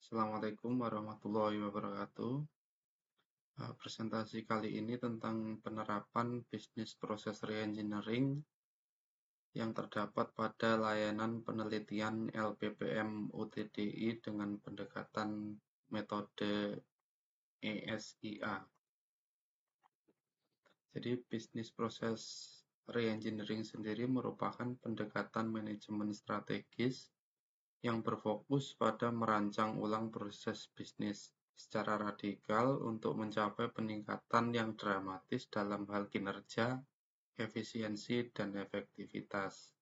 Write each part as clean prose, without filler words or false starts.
Assalamualaikum warahmatullahi wabarakatuh. Presentasi kali ini tentang penerapan bisnis proses reengineering yang terdapat pada layanan penelitian LPPM UTDI dengan pendekatan metode ESIA. Jadi bisnis proses reengineering sendiri merupakan pendekatan manajemen strategis yang berfokus pada merancang ulang proses bisnis secara radikal untuk mencapai peningkatan yang dramatis dalam hal kinerja, efisiensi, dan efektivitas.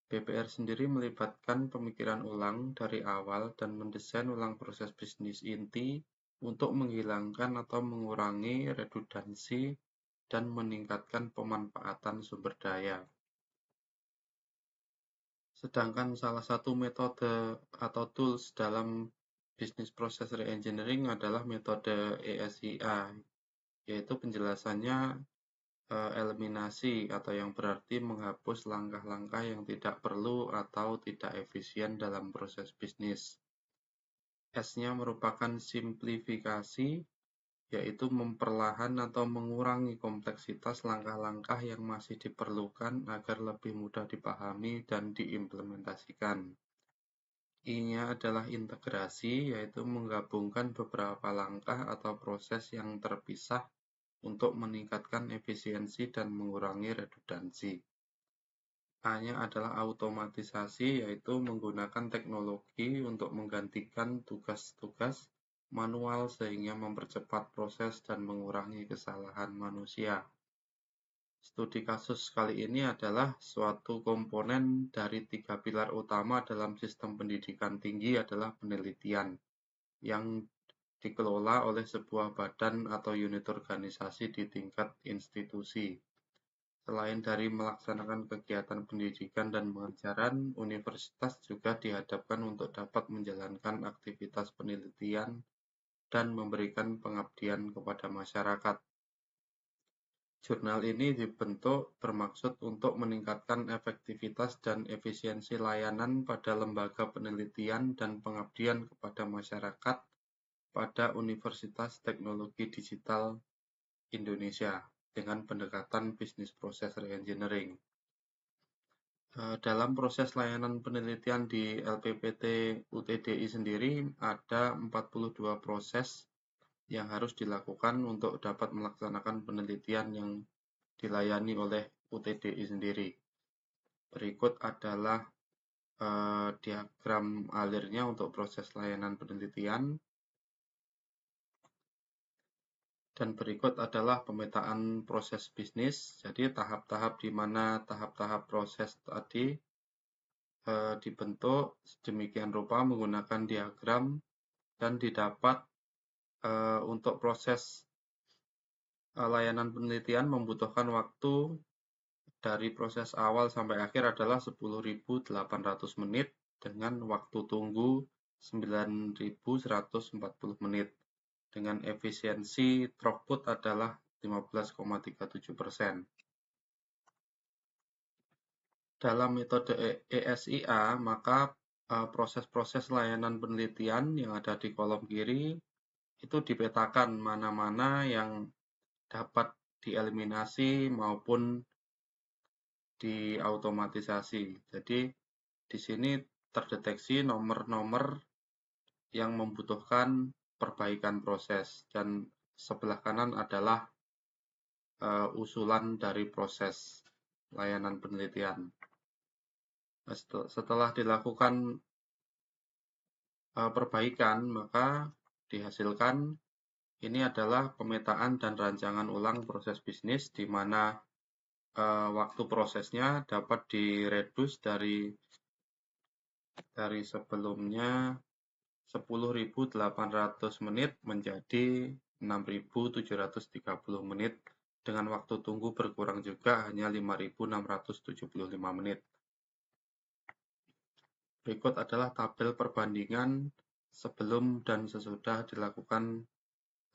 BPR sendiri melibatkan pemikiran ulang dari awal dan mendesain ulang proses bisnis inti untuk menghilangkan atau mengurangi redundansi dan meningkatkan pemanfaatan sumber daya. Sedangkan salah satu metode atau tools dalam bisnis proses reengineering adalah metode ESIA, yaitu penjelasannya eliminasi atau yang berarti menghapus langkah-langkah yang tidak perlu atau tidak efisien dalam proses bisnis. S-nya merupakan simplifikasi, yaitu memperlahan atau mengurangi kompleksitas langkah-langkah yang masih diperlukan agar lebih mudah dipahami dan diimplementasikan. I-nya adalah integrasi, yaitu menggabungkan beberapa langkah atau proses yang terpisah untuk meningkatkan efisiensi dan mengurangi redundansi. A-nya adalah automatisasi, yaitu menggunakan teknologi untuk menggantikan tugas-tugas manual sehingga mempercepat proses dan mengurangi kesalahan manusia. Studi kasus kali ini adalah suatu komponen dari 3 pilar utama dalam sistem pendidikan tinggi adalah penelitian, yang dikelola oleh sebuah badan atau unit organisasi di tingkat institusi. Selain dari melaksanakan kegiatan pendidikan dan pengajaran, universitas juga dihadapkan untuk dapat menjalankan aktivitas penelitian dan memberikan pengabdian kepada masyarakat. Jurnal ini dibentuk bermaksud untuk meningkatkan efektivitas dan efisiensi layanan pada lembaga penelitian dan pengabdian kepada masyarakat pada Universitas Teknologi Digital Indonesia dengan pendekatan bisnis proses reengineering. Dalam proses layanan penelitian di LPPT UTDI sendiri ada 42 proses yang harus dilakukan untuk dapat melaksanakan penelitian yang dilayani oleh UTDI sendiri. Berikut adalah diagram alirnya untuk proses layanan penelitian. Dan berikut adalah pemetaan proses bisnis. Jadi tahap-tahap di mana tahap-tahap proses tadi dibentuk sedemikian rupa menggunakan diagram dan didapat untuk proses layanan penelitian membutuhkan waktu dari proses awal sampai akhir adalah 10.800 menit dengan waktu tunggu 9.140 menit. Dengan efisiensi throughput adalah 15,37%. Dalam metode ESIA, maka proses-proses layanan penelitian yang ada di kolom kiri itu dipetakan mana-mana yang dapat dieliminasi maupun diautomatisasi. Jadi di sini terdeteksi nomor-nomor yang membutuhkan perbaikan proses dan sebelah kanan adalah usulan dari proses layanan penelitian. Setelah dilakukan perbaikan, maka dihasilkan ini adalah pemetaan dan rancangan ulang proses bisnis di mana waktu prosesnya dapat diredus dari sebelumnya 10.800 menit menjadi 6.730 menit dengan waktu tunggu berkurang juga hanya 5.675 menit. Berikut adalah tabel perbandingan sebelum dan sesudah dilakukan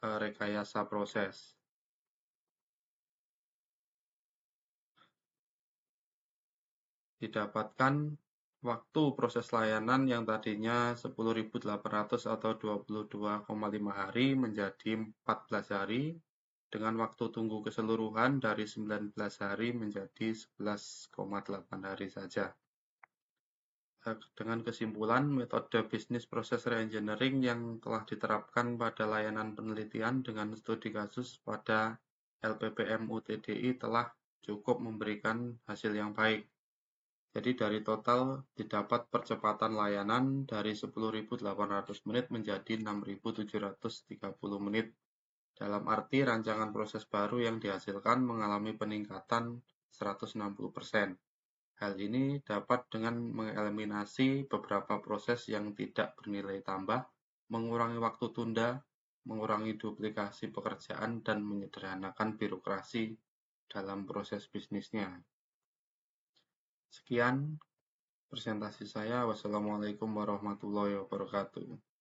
rekayasa proses. Didapatkan waktu proses layanan yang tadinya 10.800 atau 22,5 hari menjadi 14 hari, dengan waktu tunggu keseluruhan dari 19 hari menjadi 11,8 hari saja. Dengan kesimpulan, metode bisnis proses reengineering yang telah diterapkan pada layanan penelitian dengan studi kasus pada LPPM UTDI telah cukup memberikan hasil yang baik. Jadi dari total didapat percepatan layanan dari 10.800 menit menjadi 6.730 menit. Dalam arti rancangan proses baru yang dihasilkan mengalami peningkatan 160%. Hal ini dapat dengan mengeliminasi beberapa proses yang tidak bernilai tambah, mengurangi waktu tunda, mengurangi duplikasi pekerjaan, dan menyederhanakan birokrasi dalam proses bisnisnya. Sekian presentasi saya. Wassalamualaikum warahmatullahi wabarakatuh.